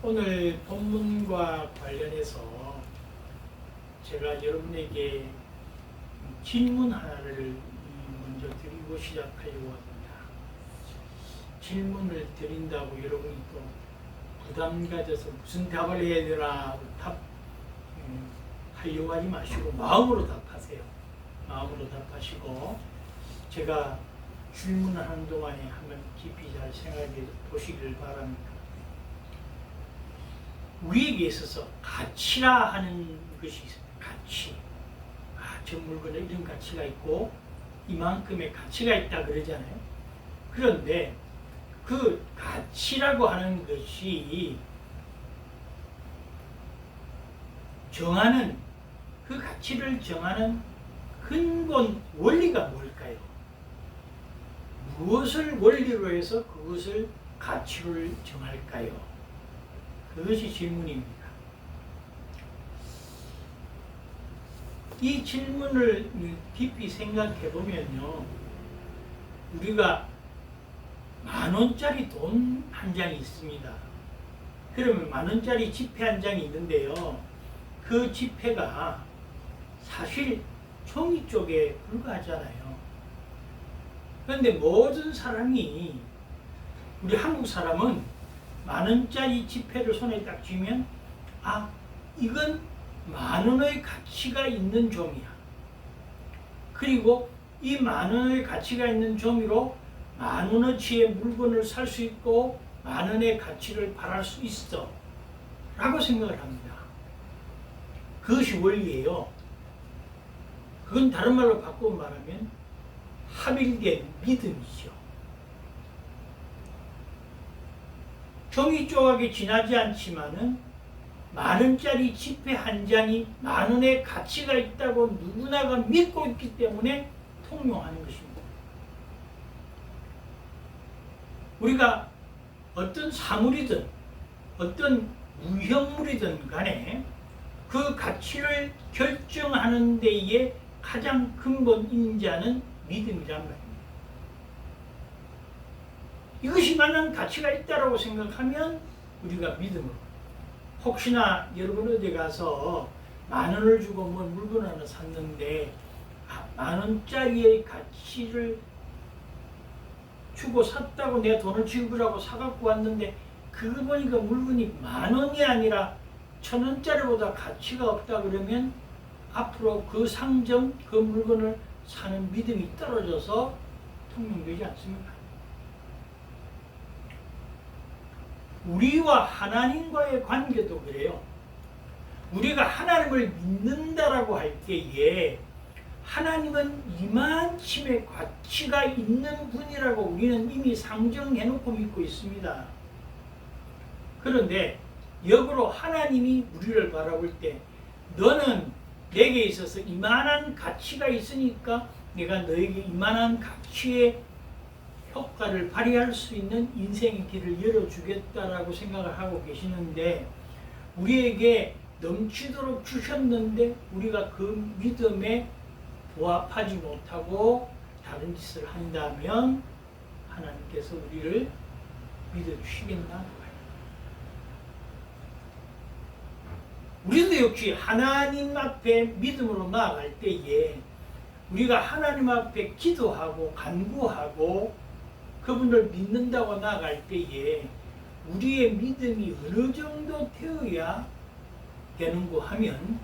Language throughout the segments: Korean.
오늘 본문과 관련해서 제가 여러분에게 질문 하나를 먼저 드리고 시작하려고 합니다. 질문을 드린다고 여러분이 또 부담 가져서 무슨 답을 해야 되나 하려고 하지 마시고 마음으로 답하세요. 마음으로 답하시고 제가 질문하는 동안에 한번 깊이 잘 생각해 보시길 바랍니다. 우리에게 있어서 가치라 하는 것이 있습니다. 가치. 저 물건에 이런 가치가 있고 이만큼의 가치가 있다 그러잖아요. 그런데 그 가치라고 하는 것이 정하는, 그 가치를 정하는 근본 원리가 뭘까요? 무엇을 원리로 해서 그것을 가치를 정할까요? 그것이 질문입니다. 이 질문을 깊이 생각해 보면요, 우리가 10,000원짜리 돈 한 장이 있습니다. 그러면 10,000원짜리 지폐 한 장이 있는데요, 그 지폐가 사실 종이 쪽에 불과하잖아요. 그런데 모든 사람이, 우리 한국 사람은 10,000원짜리 지폐를 손에 딱 쥐면 이건 10,000원의 가치가 있는 종이야. 그리고 이 10,000원의 가치가 있는 종이로 10,000원어치의 물건을 살 수 있고 10,000원의 가치를 발할 수 있어 라고 생각을 합니다. 그것이 원리예요. 그건 다른 말로 바꾸어 말하면 합일된 믿음이죠. 종이 조각이 지나지 않지만은 10,000원짜리 지폐 한 장이 10,000원의 가치가 있다고 누구나가 믿고 있기 때문에 통용하는 것입니다. 우리가 어떤 사물이든 어떤 무형물이든 간에 그 가치를 결정하는 데에 가장 근본 인자는 믿음이란 말입니다. 이것이 만약 가치가 있다고 생각하면 우리가 믿음으로, 혹시나 여러분 어디 가서 10,000원을 주고 뭐 물건 하나 샀는데 10,000원짜리의 가치를 주고 샀다고 내 돈을 지불하고 사갖고 왔는데 그거 보니까 물건이 10,000원이 아니라 1,000원짜리보다 가치가 없다 그러면 앞으로 그 상점, 그 물건을 사는 믿음이 떨어져서 통용되지 않습니다. 우리와 하나님과의 관계도 그래요. 우리가 하나님을 믿는다라고 할 때에 하나님은 이만큼의 가치가 있는 분이라고 우리는 이미 상정해놓고 믿고 있습니다. 그런데 역으로 하나님이 우리를 바라볼 때 너는 내게 있어서 이만한 가치가 있으니까 내가 너에게 이만한 가치의 효과를 발휘할 수 있는 인생의 길을 열어주겠다라고 생각을 하고 계시는데, 우리에게 넘치도록 주셨는데 우리가 그 믿음에 부합하지 못하고 다른 짓을 한다면 하나님께서 우리를 믿어주시겠나? 우리도 역시 하나님 앞에 믿음으로 나아갈 때에 우리가 하나님 앞에 기도하고 간구하고 그분을 믿는다고 나아갈 때에 우리의 믿음이 어느 정도 되어야 되는고 하면,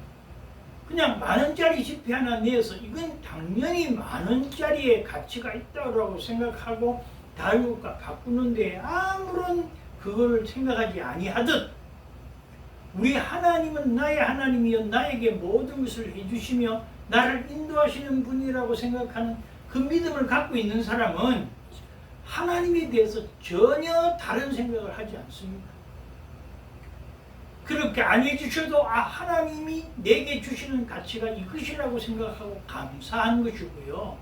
그냥 10,000원짜리 지폐 하나 내서 이건 당연히 10,000원짜리의 가치가 있다고 생각하고 다른 것과 바꾸는데 아무런 그걸 생각하지 아니하듯, 우리 하나님은 나의 하나님이여 나에게 모든 것을 해주시며 나를 인도하시는 분이라고 생각하는 그 믿음을 갖고 있는 사람은 하나님에 대해서 전혀 다른 생각을 하지 않습니다. 그렇게 안 해주셔도 하나님이 내게 주시는 가치가 이것이라고 생각하고 감사한 것이고요.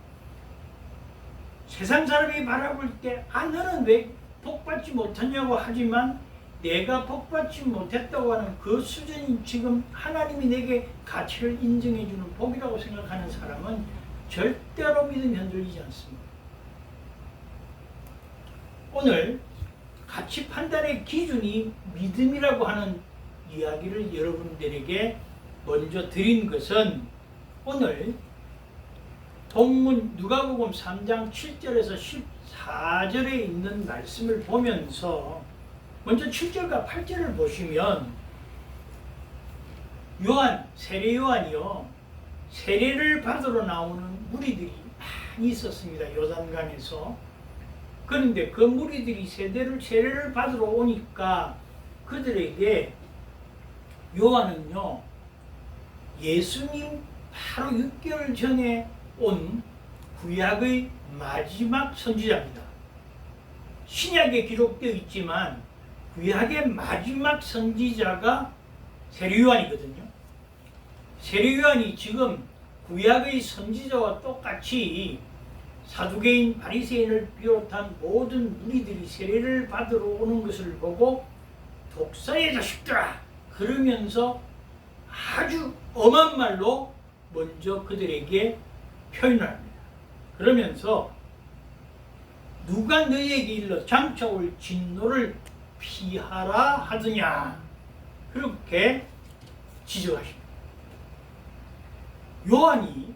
세상 사람이 바라볼 때 너는 왜 복받지 못하냐고 하지만 내가 복받지 못했다고 하는 그 수준이 지금 하나님이 내게 가치를 인정해 주는 복이라고 생각하는 사람은 절대로 믿음이 흔들리지 않습니다. 오늘 가치 판단의 기준이 믿음이라고 하는 이야기를 여러분들에게 먼저 드린 것은 오늘 본문 누가복음 3장 7절에서 14절에 있는 말씀을 보면서 먼저 7절과 8절을 보시면 세례 요한이요, 세례를 받으러 나오는 무리들이 많이 있었습니다. 요단강에서. 그런데 그 무리들이 세례를 받으러 오니까 그들에게 요한은요, 예수님 바로 6개월 전에 온 구약의 마지막 선지자입니다. 신약에 기록되어 있지만 구약의 마지막 선지자가 세례 요한이거든요. 세례 요한이 지금 구약의 선지자와 똑같이 사두개인 바리새인을 비롯한 모든 무리들이 세례를 받으러 오는 것을 보고 독사의 자식들아 그러면서 아주 엄한 말로 먼저 그들에게 표현을 합니다. 그러면서 누가 너희에게 일러 장차 올 진노를 피하라 하더냐, 그렇게 지적하십니다. 요한이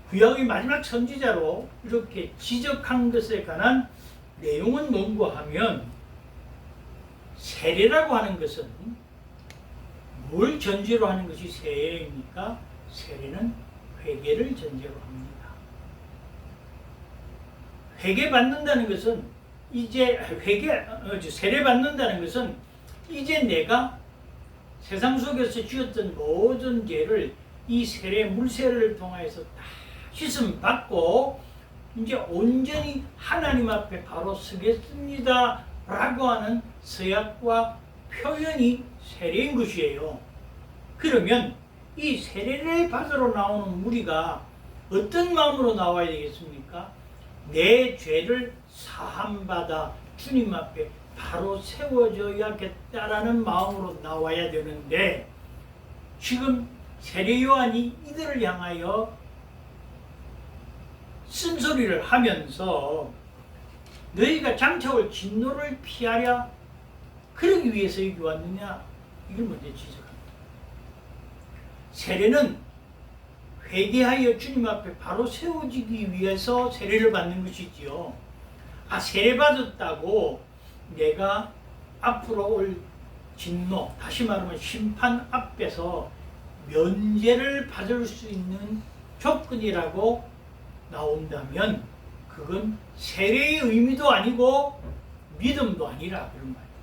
구약의 마지막 선지자로 이렇게 지적한 것에 관한 내용은 뭔가 하면, 세례라고 하는 것은 뭘 전제로 하는 것이 세례입니까? 세례는 회개를 전제로 합니다. 회개 받는다는 것은 세례 받는다는 것은 이제 내가 세상 속에서 지었던 모든 죄를 이 세례 물세례를 통해서 다 씻음 받고 이제 온전히 하나님 앞에 바로 서겠습니다 라고 하는 서약과 표현이 세례인 것이에요. 그러면 이 세례를 받으러 나오는 무리가 어떤 마음으로 나와야 되겠습니까? 내 죄를 사함받아 주님 앞에 바로 세워져야겠다라는 마음으로 나와야 되는데, 지금 세례 요한이 이들을 향하여 쓴소리를 하면서 너희가 장차 올 진노를 피하랴 그러기 위해서 여기 왔느냐, 이걸 먼저 지적합니다. 세례는 회개하여 주님 앞에 바로 세워지기 위해서 세례를 받는 것이지요. 세례 받았다고 내가 앞으로 올 진노, 다시 말하면 심판 앞에서 면제를 받을 수 있는 조건이라고 나온다면 그건 세례의 의미도 아니고 믿음도 아니라 그런 말이에요.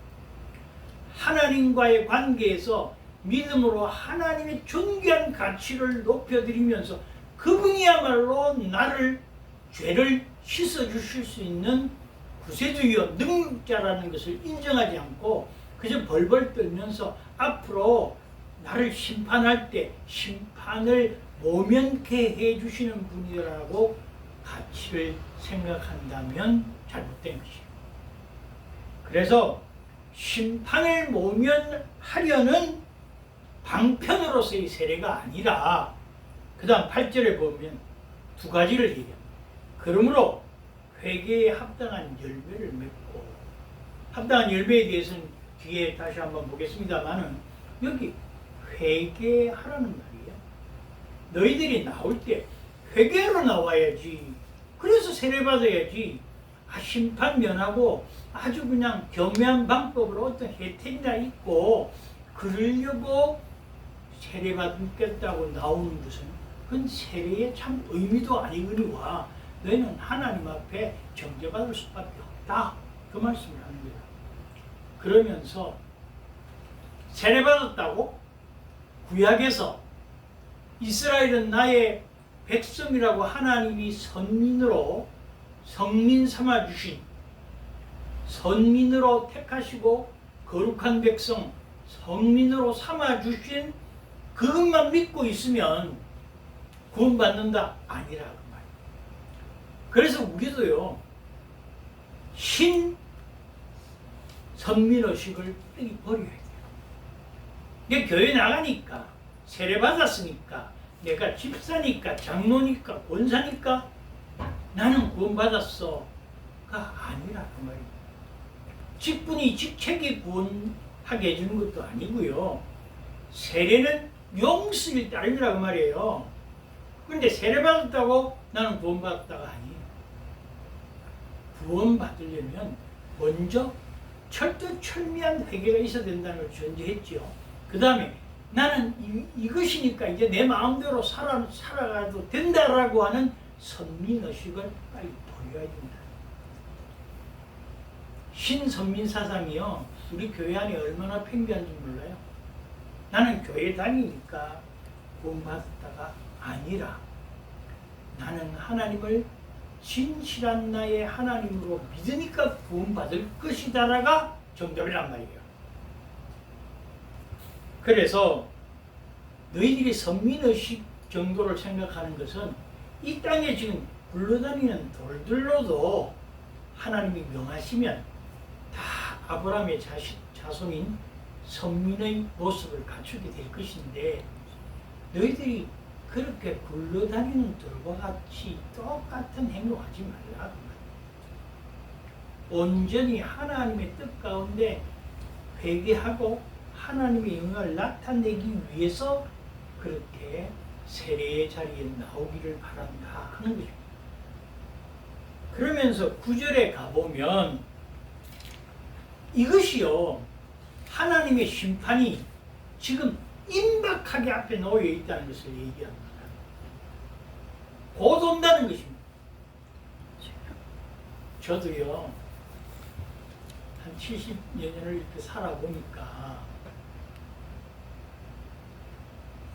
하나님과의 관계에서 믿음으로 하나님의 존귀한 가치를 높여드리면서 그분이야말로 나를, 죄를 씻어주실 수 있는 구세주이여 능력자라는 것을 인정하지 않고 그저 벌벌 떨면서 앞으로 나를 심판할 때 심판을 모면케 해주시는 분이라고 가치를 생각한다면 잘못된 것이에요. 그래서 심판을 모면하려는 방편으로서의 세례가 아니라, 그 다음 8절에 보면 두 가지를 얘기합니다. 그러므로 회개에 합당한 열매를 맺고, 합당한 열매에 대해서는 뒤에 다시 한번 보겠습니다만은 여기 회개하라는 말이에요. 너희들이 나올 때 회개로 나와야지. 그래서 세례 받아야지. 심판 면하고 아주 그냥 경미한 방법으로 어떤 혜택이나 있고 그러려고 세례 받겠다고 나오는 것은 그건 세례의 참 의미도 아니거니와 너희는 하나님 앞에 정죄받을 수밖에 없다, 그 말씀을 하는 거예요. 그러면서 세례 받았다고 구약에서 이스라엘은 나의 백성이라고 하나님이 성민 삼아주신, 선민으로 택하시고 거룩한 백성, 성민으로 삼아주신 그것만 믿고 있으면 구원받는다? 아니라 그 말이에요. 그래서 우리도요, 선민의식을 버려야 돼요. 이게 교회 나가니까, 세례 받았으니까, 내가 집사니까, 장로니까, 권사니까 나는 구원받았어가 아니라 그 말이에요. 직분이 직책이 구원하게 해주는 것도 아니고요. 세례는 용서일 따름이라고 말이에요. 그런데 세례받았다고 나는 구원받았다가 아니에요. 구원받으려면 먼저 철두철미한 회개가 있어야 된다는 걸 전제했죠. 그 다음에 나는 이것이니까 이제 내 마음대로 살아가도 된다라고 하는 선민의식을 빨리 보여야 된다. 신선민 사상이요, 우리 교회 안에 얼마나 팽배한지 몰라요. 나는 교회 다니니까 구원받았다가 아니라 나는 하나님을 진실한 나의 하나님으로 믿으니까 구원받을 것이다라가 정답이란 말이에요. 그래서 너희들이 선민의식 정도를 생각하는 것은 이 땅에 지금 굴러다니는 돌들로도 하나님이 명하시면 다 아브라함의 자손인 선민의 모습을 갖추게 될 것인데, 너희들이 그렇게 굴러다니는 돌과 같이 똑같은 행동하지 말라. 온전히 하나님의 뜻 가운데 회개하고 하나님의 영광을 나타내기 위해서 그렇게 세례의 자리에 나오기를 바란다 하는 것입니다. 그러면서 9절에 가보면 이것이요, 하나님의 심판이 지금 임박하게 앞에 놓여 있다는 것을 얘기합니다. 곧 온다는 것입니다. 저도요, 한 70여 년을 이렇게 살아보니까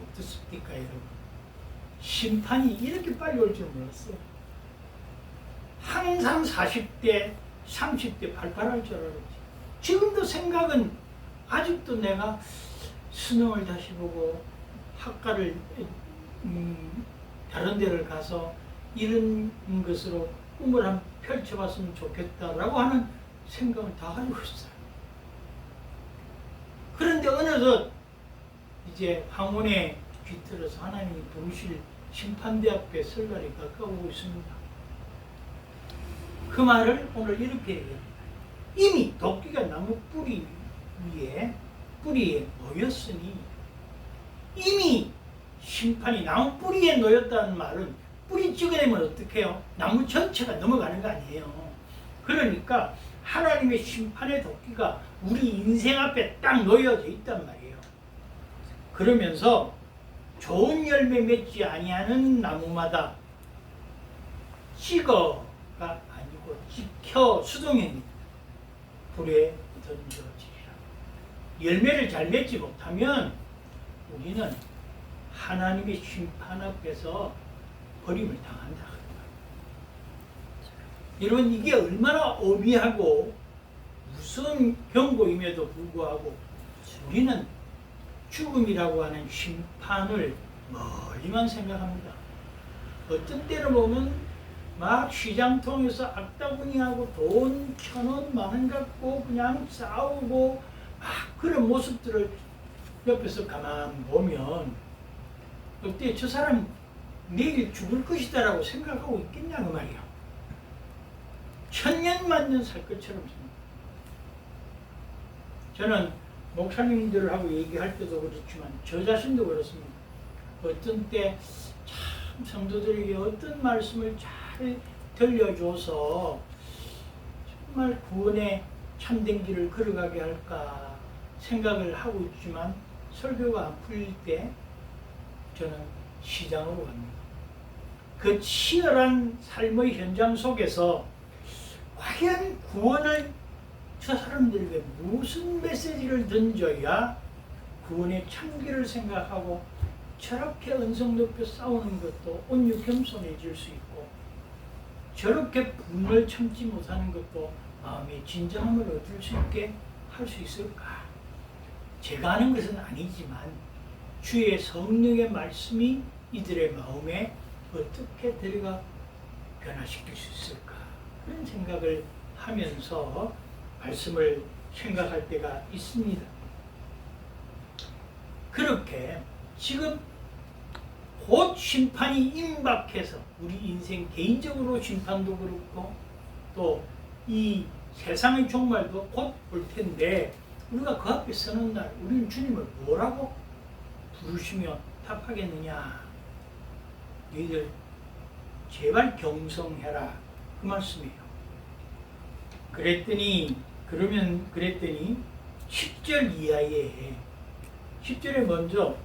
어떻습니까, 여러분? 심판이 이렇게 빨리 올 줄 몰랐어요. 항상 40대, 30대 발발할 줄 알았지. 지금도 생각은 아직도 내가 수능을 다시 보고 학과를 다른 데를 가서 이런 것으로 꿈을 한번 펼쳐봤으면 좋겠다라고 하는 생각을 다 가지고 있어요. 그런데 어느덧 이제 황혼에 뒤틀어서 하나님이 부르실 심판대 앞에 설 날이 가까우고 있습니다. 그 말을 오늘 이렇게 얘기합니다. 이미 도끼가 나무 뿌리에 놓였으니, 이미 심판이 나무 뿌리에 놓였다는 말은 뿌리 찍어내면 어떡해요? 나무 전체가 넘어가는 거 아니에요. 그러니까 하나님의 심판의 도끼가 우리 인생 앞에 딱 놓여져 있단 말이에요. 그러면서 좋은 열매 맺지 아니하는 나무마다 찍어가 아니고 찍혀 수동입니다. 불에 던져지리라. 열매를 잘 맺지 못하면 우리는 하나님의 심판 앞에서 버림을 당한다. 여러분, 이게 얼마나 엄미하고 무서운 경고임에도 불구하고 우리는 죽음이라고 하는 심판을 멀리만 생각합니다. 어떤 때로 보면 막 시장통에서 악다구니하고 돈 1,000원, 10,000원 갖고 그냥 싸우고 막 그런 모습들을 옆에서 가만 보면 어때, 저 사람 내일 죽을 것이다라고 생각하고 있겠냐 그 말이야. 천년만년 살 것처럼 생각합니다. 저는 목사님들하고 얘기할 때도 그렇지만 저 자신도 그렇습니다. 어떤 때 참 성도들에게 어떤 말씀을 잘 들려줘서 정말 구원의 참된 길을 걸어가게 할까 생각을 하고 있지만, 설교가 안 풀릴 때 저는 시장으로 갑니다. 그 치열한 삶의 현장 속에서 과연 구원을 저 사람들에게 무슨 메시지를 던져야 구원의 참기를 생각하고 저렇게 언성 높여 싸우는 것도 온유 겸손해질 수 있고, 저렇게 분을 참지 못하는 것도 마음의 진정함을 얻을 수 있게 할 수 있을까? 제가 하는 것은 아니지만 주의 성령의 말씀이 이들의 마음에 어떻게 들어가 변화시킬 수 있을까? 그런 생각을 하면서 말씀을 생각할 때가 있습니다. 그렇게 지금 곧 심판이 임박해서 우리 인생 개인적으로 심판도 그렇고 또 이 세상의 종말도 곧 올 텐데 우리가 그 앞에 서는 날 우리는 주님을 뭐라고 부르시며 답하겠느냐. 너희들 제발 경성해라 그 말씀이에요. 그랬더니 10절 이하에 10절에 먼저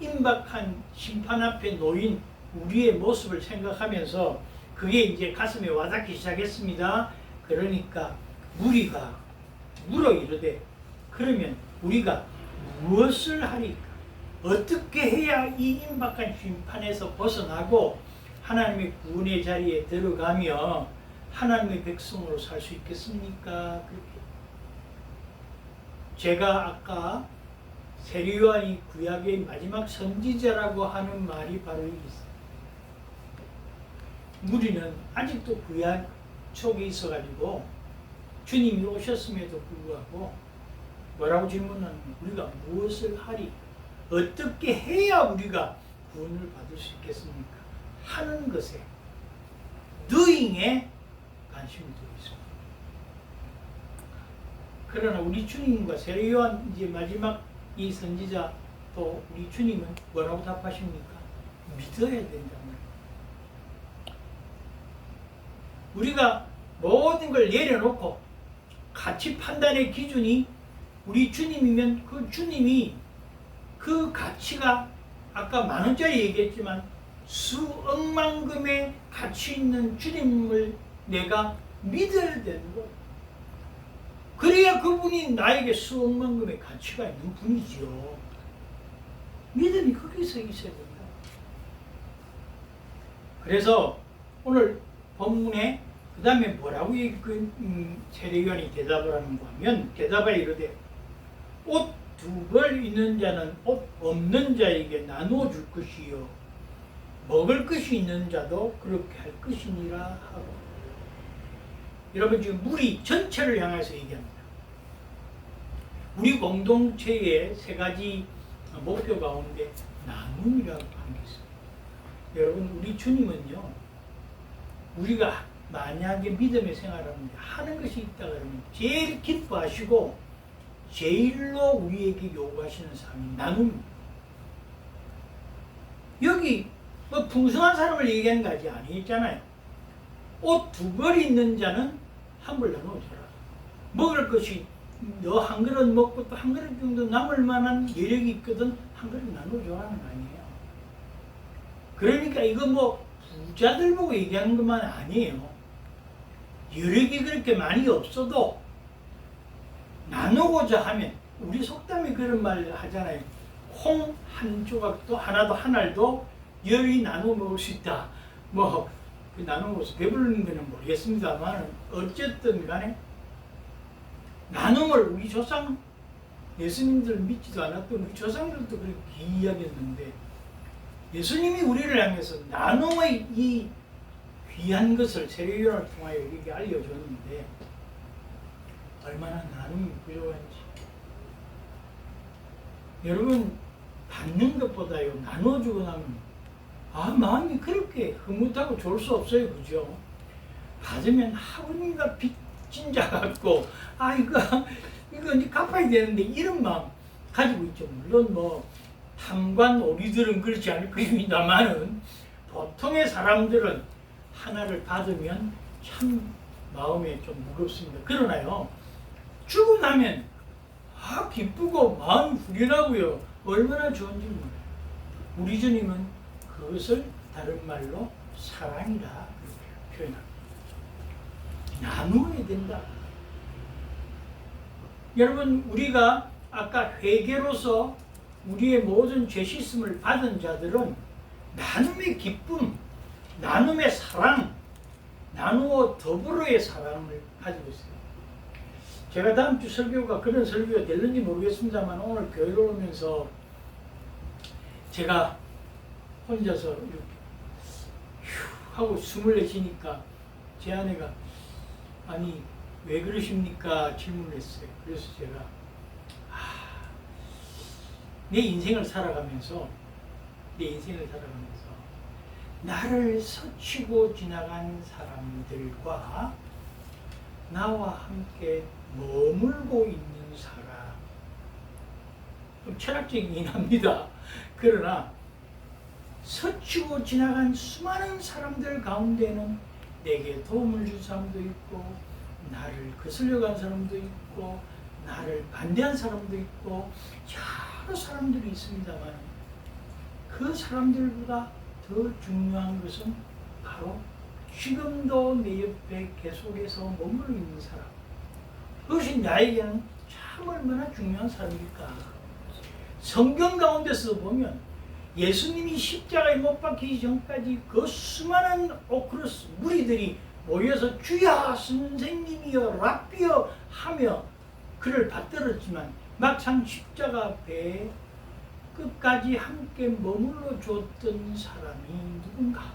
임박한 심판 앞에 놓인 우리의 모습을 생각하면서 그게 이제 가슴에 와닿기 시작했습니다. 그러니까 무리가 물어 이르되 그러면 우리가 무엇을 하리까? 어떻게 해야 이 임박한 심판에서 벗어나고 하나님의 구원의 자리에 들어가며 하나님의 백성으로 살 수 있겠습니까? 그렇게 제가 아까 세례요한이 구약의 마지막 선지자라고 하는 말이 바로 여기 있어요. 우리는 아직도 구약 속에 있어가지고 주님이 오셨음에도 불구하고 뭐라고 질문하는 우리가 무엇을 하리? 어떻게 해야 우리가 구원을 받을 수 있겠습니까? 하는 것에 doing에 관심을 두고 있습니다. 그러나 우리 주님과 세례요한 이제 마지막 이 선지자 또 우리 주님은 뭐라고 답하십니까? 믿어야 된다. 우리가 모든 걸 내려놓고 가치 판단의 기준이 우리 주님이면 그 주님이 그 가치가 아까 10,000원짜리 얘기했지만 수억만금의 가치 있는 주님을 내가 믿어야 되는 거예요. 그래야 그분이 나에게 수억만금의 가치가 있는 분이지요. 믿음이 거기서 있어야 된다. 그래서 오늘 본문에 그 다음에 뭐라고 세례요한이 대답을 하는가 하면 대답하여 이르되 옷 2벌 있는 자는 옷 없는 자에게 나누어 줄 것이요 먹을 것이 있는 자도 그렇게 할 것이니라 하고. 여러분 지금 무리 전체를 향해서 얘기합니다. 우리 공동체의 3가지 목표 가운데 나눔이라고 하는 게 있습니다. 여러분 우리 주님은요 우리가 만약에 믿음의 생활하는데 하는 것이 있다 그러면 제일 기뻐하시고 제일로 우리에게 요구하시는 삶이 나눔입니다. 여기 뭐 풍성한 사람을 얘기하는 것이 아니잖아요. 옷 2벌 있는 자는 한 벌 나눠줘라. 먹을 것이 너 한 그릇 먹고 또 한 그릇 정도 남을 만한 여력이 있거든 한 그릇 나눠줘라는 거 아니에요. 그러니까 이거 뭐 부자들 보고 얘기하는 것만 아니에요. 여력이 그렇게 많이 없어도 나누고자 하면 우리 속담에 그런 말 하잖아요. 콩 한 조각도 하나도 한 알도 열이 나눠 먹을 수 있다. 뭐 나눠 먹어서 배부르는 거는 모르겠습니다만 어쨌든 간에 나눔을 우리 조상 예수님들 믿지도 않았던 우리 조상들도 그렇게 이야기했는데 예수님이 우리를 향해서 나눔의 이 귀한 것을 세례요한을 통하여 우리에게 알려줬는데 얼마나 나눔이 부족한지. 여러분 받는 것보다요 나눠주고 나면 마음이 그렇게 흐뭇하고 좋을 수 없어요. 그죠? 받으면 하루님과 빚진 자 같고 이거 이제 갚아야 되는데 이런 마음 가지고 있죠. 물론 뭐 탐관 오리들은 그렇지 않을 것입니다만은 보통의 사람들은 하나를 받으면 참 마음에 좀 무겁습니다. 그러나요 주고 나면 기쁘고 마음이 후련하고요 얼마나 좋은지 몰라요. 우리 주님은 그것을 다른 말로 사랑이라 그렇게 표현합니다. 나누어야 된다. 여러분 우리가 아까 회개로서 우리의 모든 죄 씻음을 받은 자들은 나눔의 기쁨, 나눔의 사랑, 나누어 더불어의 사랑을 가지고 있어요. 제가 다음 주 설교가 그런 설교가 될는지 모르겠습니다만 오늘 교회를 오면서 제가 혼자서 이렇게 휴 하고 숨을 내쉬니까 제 아내가 아니 왜 그러십니까 질문을 했어요. 그래서 제가 내 인생을 살아가면서 나를 스치고 지나간 사람들과 나와 함께 머물고 있는 사람. 좀 철학적이긴 합니다. 그러나 스치고 지나간 수많은 사람들 가운데는 내게 도움을 준 사람도 있고, 나를 거슬려 간 사람도 있고, 나를 반대한 사람도 있고, 여러 사람들이 있습니다만, 그 사람들보다 더 중요한 것은 바로 지금도 내 옆에 계속해서 머물러 있는 사람. 그것이 나에게는 참 얼마나 중요한 사람일까. 성경 가운데서 보면 예수님이 십자가에 못 박히기 전까지 그 수많은 오크로스 무리들이 모여서 주야 선생님이여 랍비여 하며 그를 받들었지만 막상 십자가 앞에 끝까지 함께 머물러 줬던 사람이 누군가?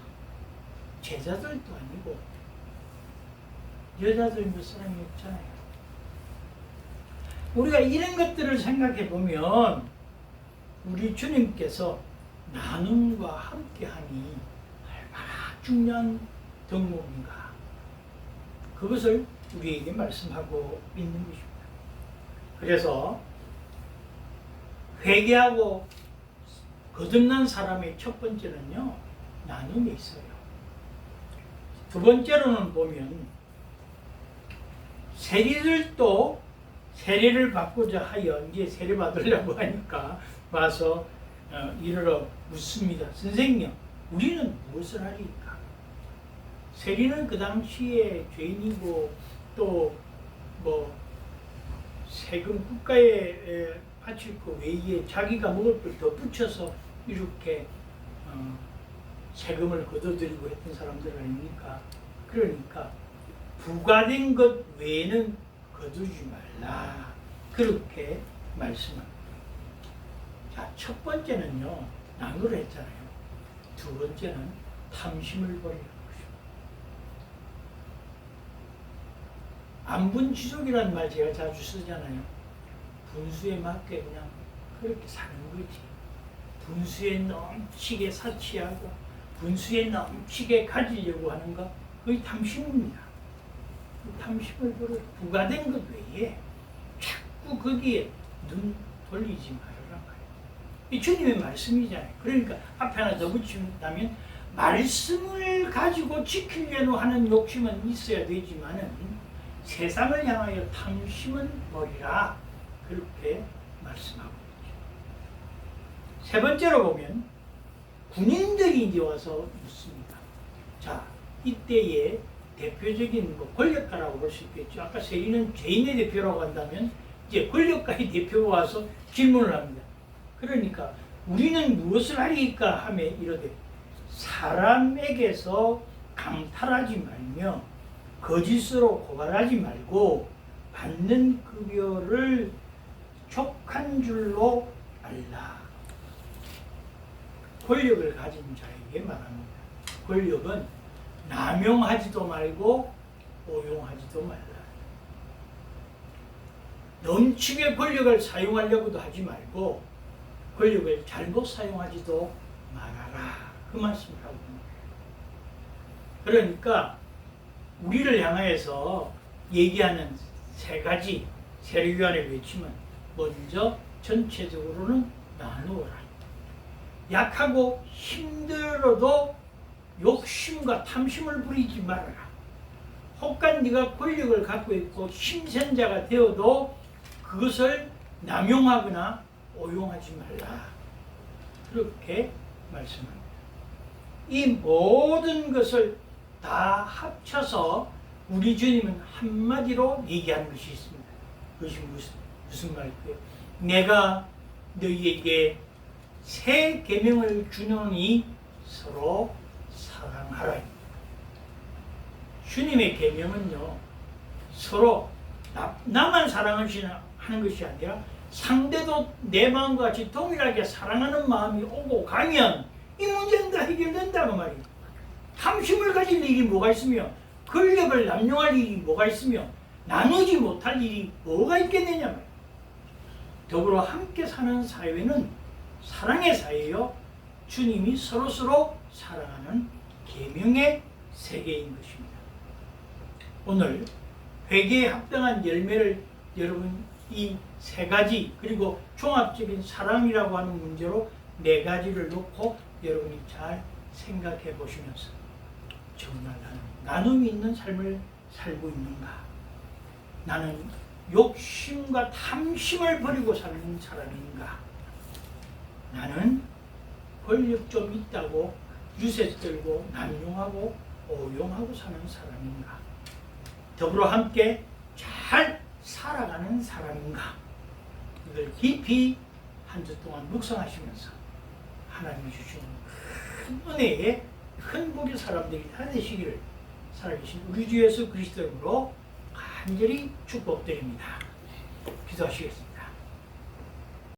제자들도 아니고 여자들 몇 사람이 없잖아요. 우리가 이런 것들을 생각해 보면 우리 주님께서 나눔과 함께하니 얼마나 중요한 덕목인가. 그것을 우리에게 말씀하고 있는 것입니다. 그래서 회개하고 거듭난 사람의 첫 번째는요, 나눔이 있어요. 두 번째로는 보면 세리들도 세례를 받고자 하여 이제 세례 받으려고 하니까 와서 이르러 묻습니다. 선생님, 우리는 무엇을 하리까? 세리는 그 당시에 죄인이고 또 뭐 세금 국가에 바칠 것 외에 자기가 먹을 걸 더 붙여서 이렇게 세금을 걷어들이고 했던 사람들 아닙니까? 그러니까 부과된 것 외에는 거두지 말라. 그렇게 말씀합니다. 자, 첫 번째는요, 나누려 했잖아요. 두 번째는 탐심을 버리는 것입니다. 안분지족이라는 말 제가 자주 쓰잖아요. 분수에 맞게 그냥 그렇게 사는 거지. 분수에 넘치게 사치하고 분수에 넘치게 가지려고 하는 것, 그게 탐심입니다. 탐심을 버려 부과된 것 외에 자꾸 거기에 눈 돌리지 말아라 말이에요. 이 주님의 말씀이잖아요. 그러니까 앞에 하나 더 붙인다면 말씀을 가지고 지키려고 하는 욕심은 있어야 되지만은 세상을 향하여 탐심은 버리라. 그렇게 말씀하고 있죠. 세 번째로 보면 군인들이 이제 와서 묻습니다. 자, 이때에 대표적인 권력가라고 볼 수 있겠죠. 아까 세리는 죄인의 대표라고 한다면 이제 권력가의 대표가 와서 질문을 합니다. 그러니까 우리는 무엇을 하리까 하며 이르되 사람에게서 강탈하지 말며 거짓으로 고발하지 말고 받는 급여를 족한 줄로 알라. 권력을 가진 자에게 말합니다. 권력은 남용하지도 말고 오용하지도 말라. 넘치게 권력을 사용하려고도 하지 말고 권력을 잘못 사용하지도 말아라. 그 말씀을 하고 있습니다. 그러니까 우리를 향하여서 얘기하는 세 가지 세례요한의 외침은 먼저 전체적으로는 나누어라. 약하고 힘들어도 욕심과 탐심을 부리지 말아라. 혹간 네가 권력을 갖고 있고 힘센자가 되어도 그것을 남용하거나 오용하지 말라. 그렇게 말씀합니다. 이 모든 것을 다 합쳐서 우리 주님은 한마디로 얘기하는 것이 있습니다. 그것이 무슨 말일까요? 내가 너희에게 새 계명을 주노니 서로 사랑하라. 주님의 계명은요, 서로 나만 사랑하는 것이 아니라 상대도 내 마음과 같이 동일하게 사랑하는 마음이 오고 가면 이 문제는 다 해결된다고 말이에요. 탐심을 가질 일이 뭐가 있으며 권력을 남용할 일이 뭐가 있으며 나누지 못할 일이 뭐가 있겠느냐 말이에요. 더불어 함께 사는 사회는 사랑의 사회요, 주님이 서로서로 사랑하는 계명의 세계인 것입니다. 오늘 회개에 합당한 열매를 여러분 이 세 가지 그리고 종합적인 사랑이라고 하는 문제로 네 가지를 놓고 여러분이 잘 생각해 보시면서 정말 나는 나눔이 있는 삶을 살고 있는가? 나는 욕심과 탐심을 버리고 사는 사람인가? 나는 권력 좀 있다고 유세 떨고 남용하고 오용하고 사는 사람인가? 더불어 함께 잘 살아가는 사람인가? 이걸 깊이 한 주 동안 묵상하시면서 하나님이 주시는 큰 은혜에 큰 복의 사람들이 다 되시기를 살아계신 우리 주 예수 그리스도 이름으로 간절히 축복드립니다. 기도하시겠습니다.